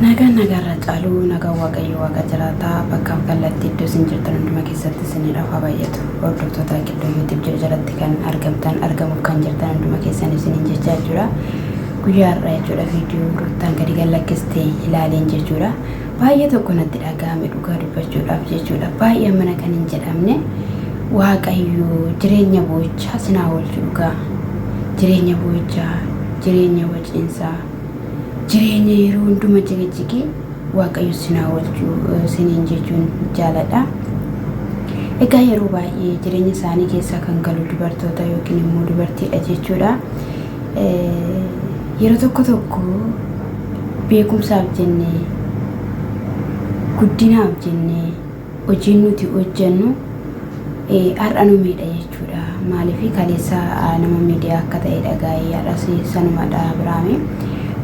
nagarra caaluu nagaa waaqayyo waaqa jiraataa bakka kallattii iddoo isin jirtan hunduma keessatti isiniidhaaf haa baay'atu. Hordoftoota Qiddoo YouTube jalatti kan argamuuf kan jirtan hunduma keessan isiniin jechaa jechuudha. Guyyaa har'aa jechuudha viidiyoo ruutaan gadi gallakkistee ilaaleen jechuudha. Baay'ee tokko natti dhaga'ame dhugaa dubbachuudhaaf jechuudha. Baay'ee mana kan hin jedhamne waaqayyo jireenya boo'ichaa sinaa oolchu dhugaa. Jireenya boo'ichaa, jireenya waciinsaa, jireenya yeroo hunduma jigijigi waaqayyo sinaa oolchu siniin jechuun jaaladha. Egaa yeroo baay'ee jireenya isaanii keessaa kan galu dubartoota yookiin immoo dubartiidha jechuudha. Yeroo tokko beekumsaaf jennee guddinaaf jennee hojiin nuti hojjennu har'a nu miidha jechuudha. Maaliif kaleessa nama miidiyaa akka ta'e dhagaa'ee har'as sanumadha biraame.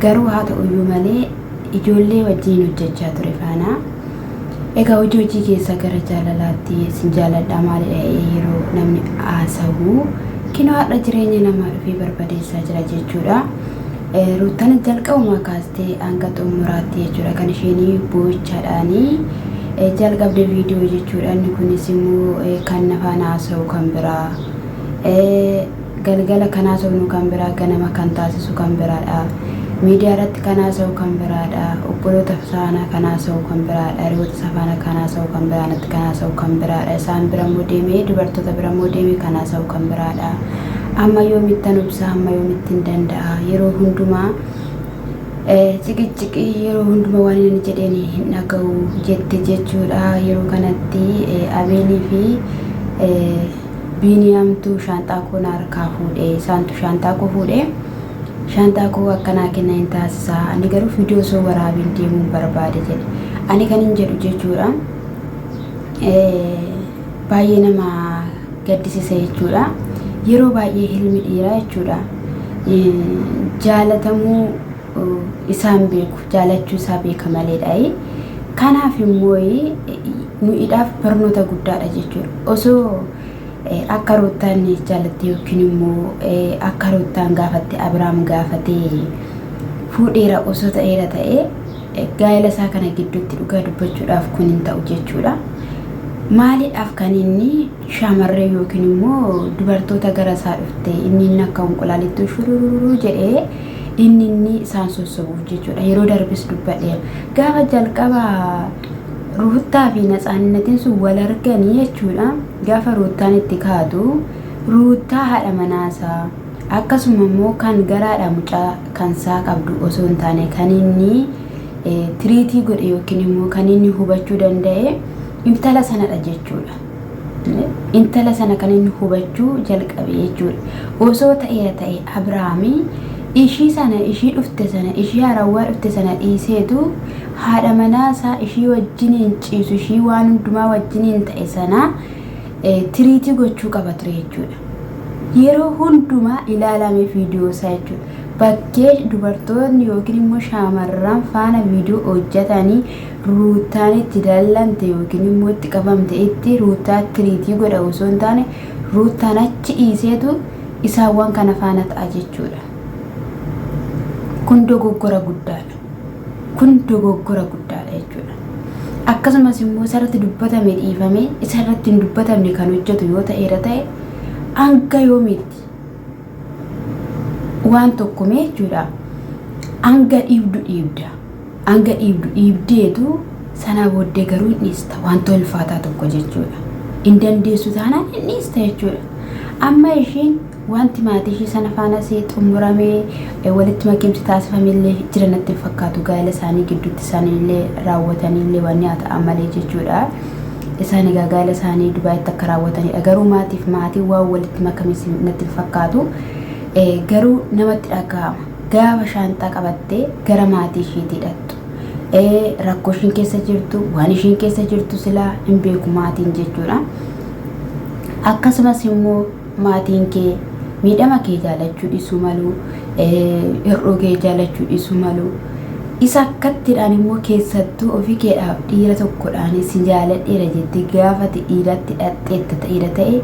Garuu haa ta'uyyuu malee ijoollee wajjin hojjechaa ture faana. Egaa hojii keessa gara jaalalaatti sin jaaladha maalidha yeroo namni haasa'u kinoo har'a jireenya namaa dhufee barbadeessaa jira jechuudha. Ruutaan jalqabumaa kaastee hanga xumuraatti jechuudha kan isheen boo'ichaadhaanii jalqabde viidiyoo jechuudha. Inni kunis immoo kan nafaan haasa'u kan biraa galgala kan haasa'u kan biraa ganama kan taasisu kan biraadha. Miidiyaa irratti kan haasa'u kan biraadha. Obboloota isaanii kan haasa'u kan biraadha. Hiriyoota isaanii kan haasa'u kan biraadha. Kan haasa'u kan biraadha. Isaan bira immoo deemee dubartoota bira immoo deemee kan haasa'u kan biraadha. Amma yoomittan obsaa amma yoomittin danda'a yeroo hundumaa ciqiciqii yeroo hundumaa waan inni jedheen hin dhaga'u jette jechuudha. Yeroo kanatti Abeelii fi Biiniyaamtu shaanxaa koo harkaa fuudhee isaantu shaanxaa koo fuudhee shaanxaa koo akkanaa kenna hin taasisaa. Ani garuu viidiyoo osoo waraabiin deemuun barbaade jedhe. Ani kan hin jedhu jechuudha. Baay'ee nama gaddisiisa jechuudha. Yeroo baay'ee ilmi dhiiraa jechuudha jaalatamuu isaan beeku jaalachuu isaa beeka maleedha. Kanaaf immoo nuyiidhaaf barnoota guddaadha jechuudha. Osoo akka Ruutaan jaalatte yookiin immoo akka Ruutaan gaafatte Abiraam gaafatee fuudheera osoo ta'eera ta'e gaa'ela isaa kana gidduutti dhugaa dubbachuudhaaf kun hin ta'u jechuudha. Maaliidhaaf kan inni shamarree yookiin immoo dubartoota gara isaa dhufte inni akka unqulaalitti shururuu jedhee inni isaan sossobuuf jechuudha. Yeroo darbis dubbadheera. Gaafa jalqaba Ruutaa fi Natsaannatiin sun wal arganii jechuudha. Gaafa Ruutaan itti kaatu Ruutaa haadha manaasaa akkasuma immoo kan garaadha mucaa kan isaa qabdu osoo hin taane kan inni tiriitii godhe yookiin immoo kan inni hubachuu danda'e intala sanadha jechuudha. Intala sana kan inni hubachuu jalqabe jechuudha. Osoo ta'eera ta'e Abiraamii ishii dhufte sana ishii haarawaa dhufte sana dhiiseetu haadha manaasaa ishii wajjiniin ciisu ishii waan hundumaa wajjiniin ta'e sana tiriitii gochuu qaba ture jechuudha. Yeroo hundumaa ilaalame viidiyoo isaa jechuudha. Bakkee dubartoonni yookiin immoo shaamarran faana viidiyoo hojjetanii Ruutaan itti dallante yookiin immoo itti qabamte itti Ruutaa tiriitii godha osoo hin taane Ruutaan achi dhiiseetu isaawwan kana faana ta'a jechuudha. Kun dogoggora guddaadha. Kun dogoggora guddaadha jechuudha. Akkasumas immoo isarratti dubbatame dhiifame isarratti hin dubbatamne kan hojjetu yoo ta'eera ta'e hanga yoomiitti waan tokkome jechuudha. Hanga dhiibda. Hanga dhiibdeetu sanaa booddee garuu hin dhiista wanta ulfaataa tokko jechuudha. Hin dandeessu taanaan hin dhiista jechuudha. Amma ishiin wanti maatii ishii sana faana see xumuramee walitti makeemsi taasifamillee jira natti fakkaatu. Gaa'ela isaanii gidduutti isaanillee raawwatanillee wanni haa ta'an malee jechuudha. Isaan egaa gaa'ela isaanii Dubaayitti akka raawwatanidha. Garuu maatiif maatii waan walitti makames natti fakkaatu. Garuu namatti dhaga'ama. Gaafa shaanxaa qabattee gara maatii ishiitii hidhattu. Rakkoo ishiin keessa jirtu waan ishiin keessa jirtu silaa hin beeku maatiin jechuudha. Akkasumas immoo maatiin kee miidhama kee jaalachuu dhiisuu malu, hir'uu kee jaalachuu dhiisuu malu. Isa akkattidhaan immoo keessattuu ofii keedhaaf dhiira tokkodhaan si jaaladheera jettee gaafate dhiiratti dhadheetta ta'eera ta'e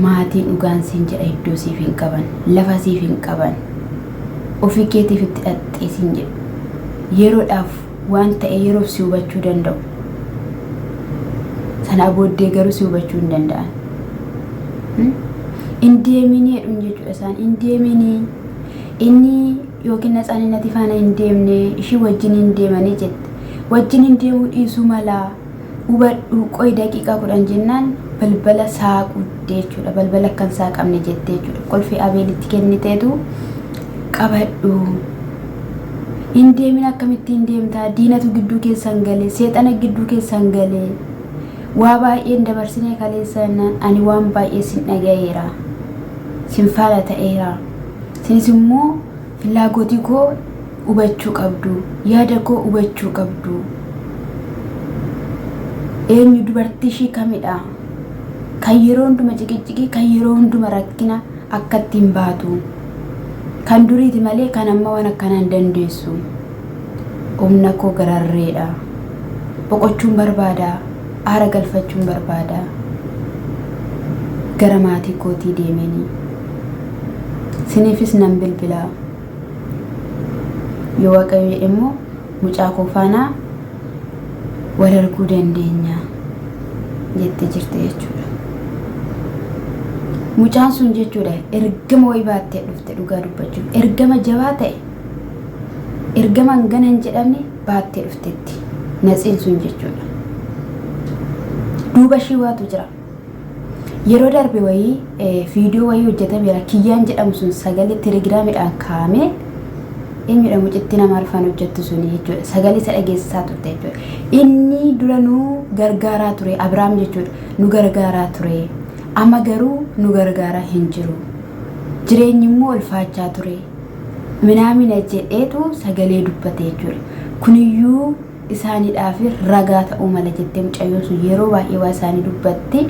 maatiin dhugaan siin jedha iddoo siif hin qaban, lafa siif hin qaban. Ofii keetiif itti dhadhee siin jedhu yeroodhaaf waan ta'e yeroof si hubachuu danda'u. Sana booddee garuu si hubachuu hin danda'an. Indeeminii jedhuun jechuudha isaan indeeminii inni yookiin natsaan innati faana hin deemne ishii wajjin hin deemanii jette. Wajjin hin deemuu dhiisuu malaa hubadhu qoy daqiiqaa 10 jennaan balbala saaqudde jechuudha. Balbala akkan saaqamne jette jechuudha. Qolfii Abeelitti kenniteetu qabadhu. Hin deemin akkamitti hin deemtaa? Diinatu gidduu keessan galee, seexana gidduu keessan galee. Waa baay'een dabarsinee kaleessannaan ani waan baay'ee sin dhagayeera. Sin faala ta'eera. Sinis immoo filaagotii koo hubachuu qabdu. Yaada koo hubachuu qabdu. Eenyu dubartii ishii kamidha? Kan yeroo hunduma ciqicciki, kan yeroo hunduma rakkina akka ittiin baatu. Kan duriiti malee kan amma waan akkanaan dandeessu. Humna koo gararreedha. Boqochuun barbaada. Aara galfachuun barbaada. Gara maatii kootii deemanii. Siniifis nan bilbilaa. Yoo Waaqayyo immoo mucaa koo faana wal arguu dandeenya jettee jirte jechuudha. Mucaan sun jechuudha ergama wayii baattee dhufte dhugaa dubbachuuf. Ergama jabaa ta'e. Ergama hangana hin jedhamne baattee dhuftetti. Natsiin sun jechuudha. Duuba ishii waatu jira. Yeroo darbe wayii viidiyoo wayii hojjetameera. Kiyyaan jedhamu sun sagalee telegiraamidhaan kaa'amee eenyudha mucitti nama arfan hojjettu suni jechuudha. Sagalee isa dhageessisaa turte jechuudha. Inni dura nu gargaaraa ture Abrahaam jechuudha. Nu gargaaraa ture. Amma garuu nu gargaaraa hin jiru. Jireenyi immoo ulfaachaa ture. Minaamina jedheetu sagalee dubbate jechuudha. Kuniyyuu isaaniidhaaf ragaa ta'uu mala jettee mucayyoon sun yeroo baay'ee waa isaanii dubbatti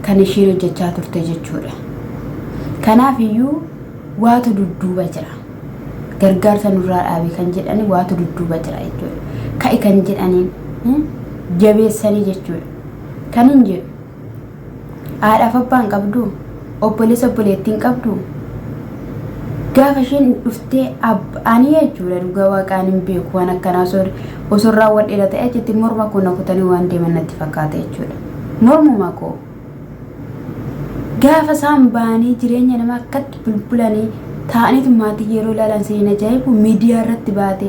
kan ishiin hojjechaa turte jechuudha. Kanaaf iyyuu waatu dudduuba jira. Gargaarsa nurraa dhaabe kan jedhani waatu dudduuba jira jechuudha. Ka'i kan jedhaniin jabeessanii jechuudha. Kan hin jedhu haadhaaf abbaan qabdu, obboleessa obboleettiin qabdu. Gaafa isheen dhuftee ani jechuudha dhugaa waaqaan hin beeku waan akkanaa osoo raawwan dheeraa ta'e achitti morma koo nakutanii waan deeman natti fakkaata jechuudha. Mormuma koo gaafa isaan ba'anii jireenya nama akkatti bulbulanii taa'aniitu maatii yeroo ilaalan seenaa ajaa'ibu miidiyaa irratti baate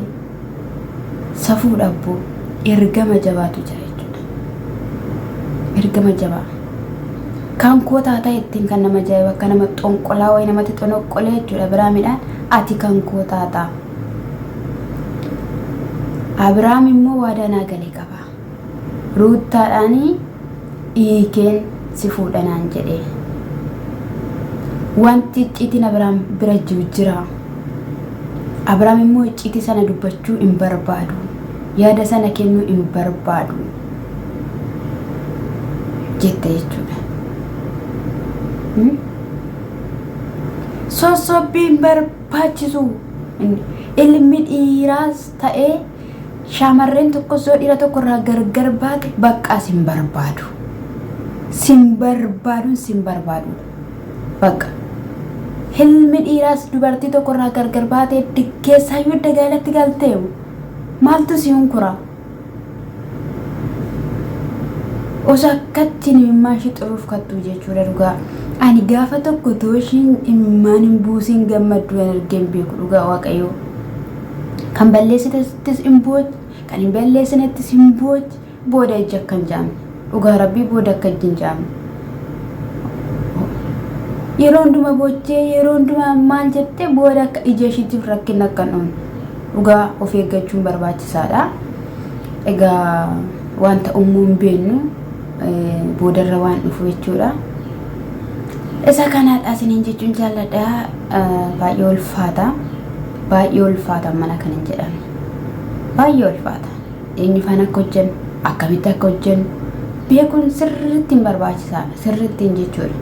safuu dhabboo ergama jabaatu jira jechuudha. Ergama jabaa. Kan koo taata ittiin kan nama ajaa'iba akka nama xonqolaa wayii namatti xonoqqolee jechuudha. Abiraamidhaan ati kan koo taata. Abiraam immoo waadaa naa galee qaba. Ruuttaadhaanii hiikeen si fuudhanaan jedhee. Wanti icciitiin Abiraam bira jiru jira. Abiraam immoo icciitii sana dubbachuu hin barbaadu. Yaada sana kennuu hin barbaadu. Jette jechuudha. Sossobbiin barbaachisu ilmi dhiiraas ta'ee shamarreen tokko soo dhiira tokko irraa gargar baate bakka sin barbaadu. Sin barbaadu. Bakka ilmi dhiiraas dubartii tokko irraa gargar baate dikkeessaa yoo dagaalatti galteewu maaltu si hunkura? Osoo akkatti imimmaan ishee xuruuf kattuu jechuudha dhugaa. Ani gaafa tokko tooshiin imimmaan hin buusin gammaddu hin argeen beeku dhugaa Waaqayyoo. Kan balleessitettis hin booch, kan hin balleessinettis hin booch, booda ija akka hin jaamne. Dhugaa Rabbii booda akka ija hin jaamne. Yeroo hunduma boochee yeroo hunduma maal jettee booda akka ija ishiitiif rakkina akka hin oolne. Dhugaa of eeggachuun barbaachisaadha. Egaa wanta uumuu hin beeknu boodarra waan dhufu jechuudha. Isa kanaadha isiniin jechuun jaalladha. Baay'ee ulfaata mana kan hin jedhamne. Baay'ee ulfaata. Eenyu faana akka hojjennu akkamitti akka hojjennu beekuun sirriitti hin barbaachisaadha. Sirriitti jechuudha.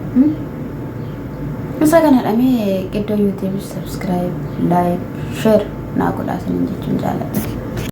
Isa kanaadha mee iddoo YouTube subscribe, like, share naa godhaa isiniin jechuun jaalladha.